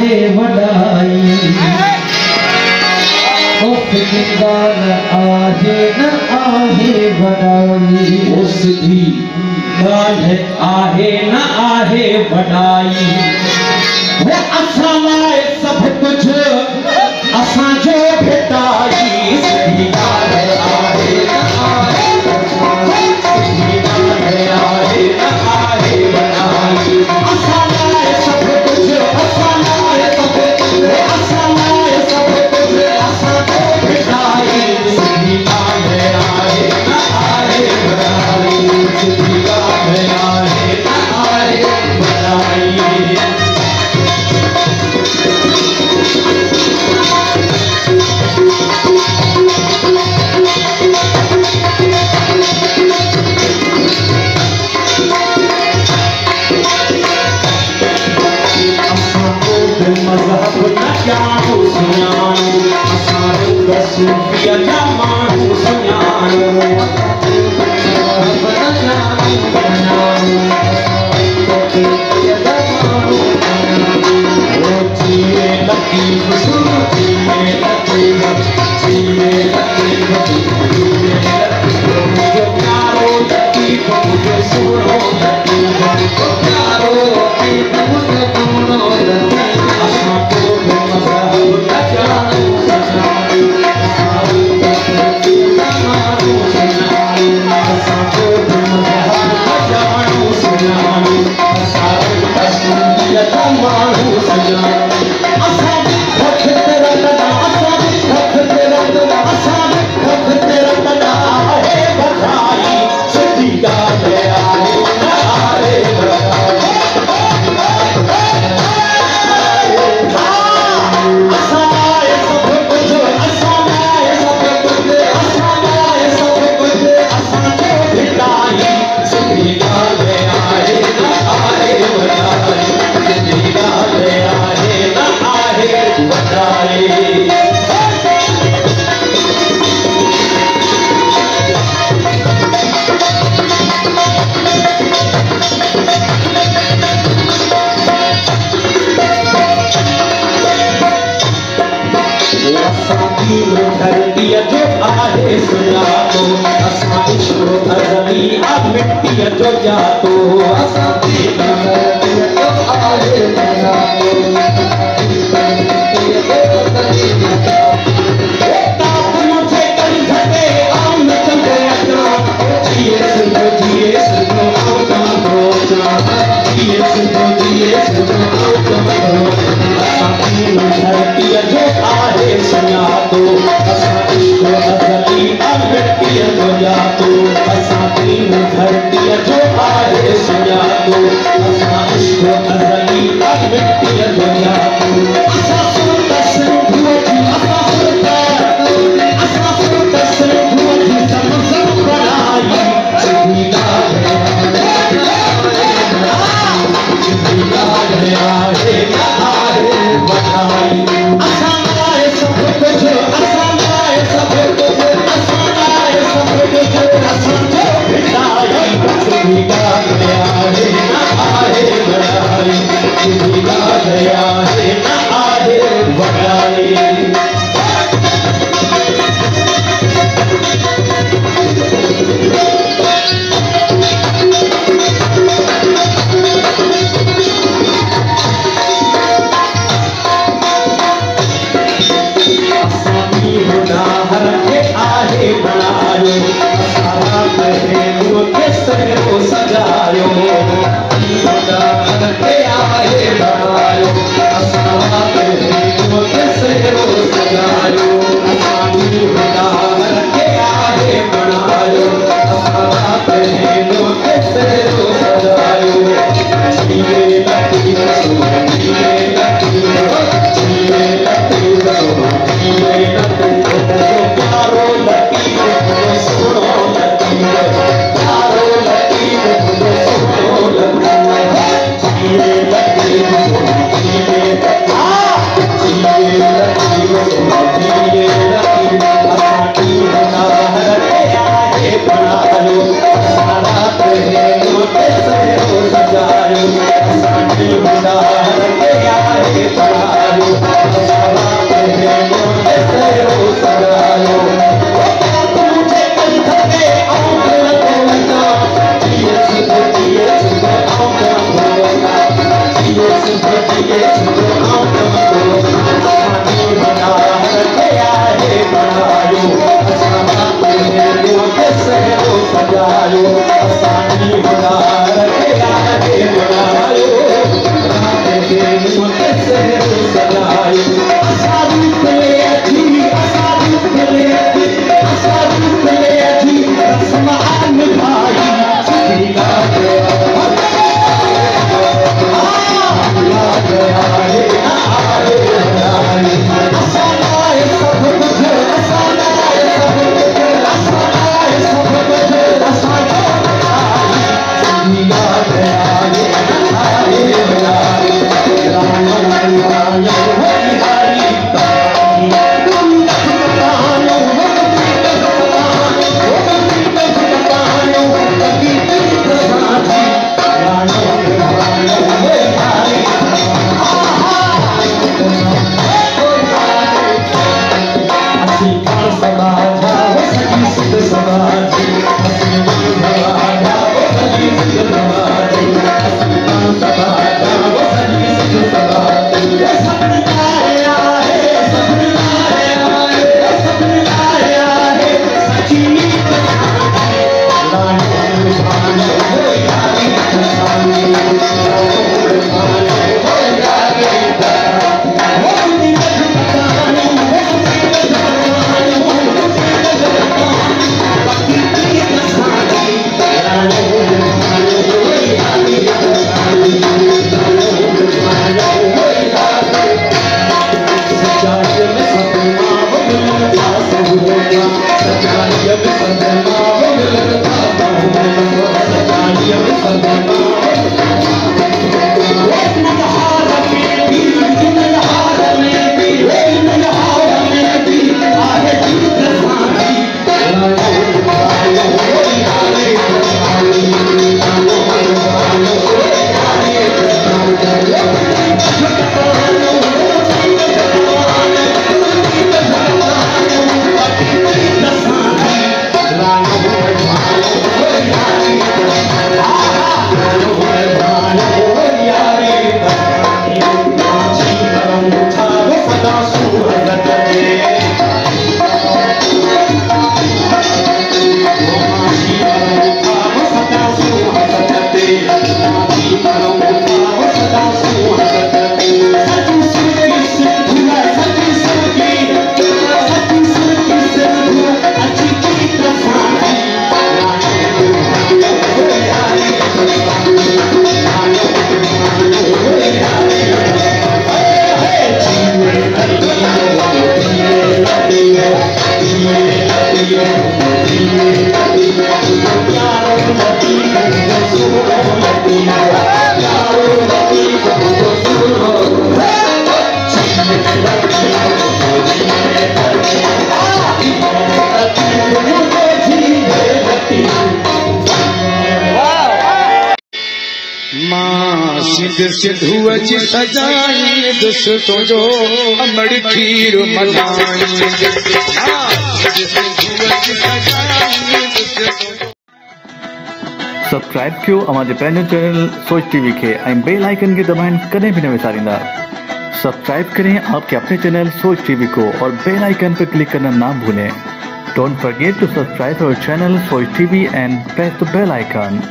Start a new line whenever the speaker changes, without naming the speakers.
आहे वॾाई उसकी ॻाल्हि आहे न आहे वॾाई उसकी ॻाल्हि आहे न आहे वॾाई वो असां लाइ सभु कुझु असांजो भेटाई उसकी ॻाल्हि आहे न आहे वॾाई उसकी ॻाल्हि आहे न आहे वॾाई असां लाइ सभु कुझु असां लाइ सभु कुझु असां लाइ सभु कुझु असांजो भेटाई उसकी ॻाल्हि आहे न आहे वॾाई उसकी ॻाल्हि आहे न आहे वॾाई मज़हब न ॼाणो सुञाणो असां रंग सूफ़ीअ जा माण्हू सुञाणो मज़हब न ॼाणो सुञाणो जिए लतीफ़ सुनो जिए लतीफ़ जिए लतीफ़ जिए लतीफ़ मुझे प्यारो लतीफ़ मुझे सुनो लतीफ़ प्यारो लतीफ़ मुझे सुनो लतीफ़ धरतीअ जो आहे सुञातो असां इश्क़ो अज़ली मिट्टीअ जो जातो असां धरतीअ जो आहे सुञातो मुझे कंध ते आम चंदे अचां जिए सिंधो जिए सिंधो चंदो जिए सिंधो जिए सिंधो चंदो असां धरतीअ जो आहे सुञातो असां इश्क़ो अज़ली मिट्टीअ जो जातो असां धरतीअ जो आहे सुञातो असां सहरो सजायो असानी बुलार के आगे बुलायो राधे के मुख सहरो सजायो असारू ले अजी रसमान भाई सीधा गया
सिद्धू अच सजाई दोस्तों जो अमड़ खीर मनाई
सब्सक्राइब क्यों हमारे पैनल चैनल सोच टीवी के बेल आइकन के दबाएं कदें भी न विसारिंदा। सब्सक्राइब करें आपके अपने चैनल सोच टीवी को और बेल आइकन पर क्लिक करना ना भूलें। Don't forget to subscribe our channel Soch TV and press the bell icon.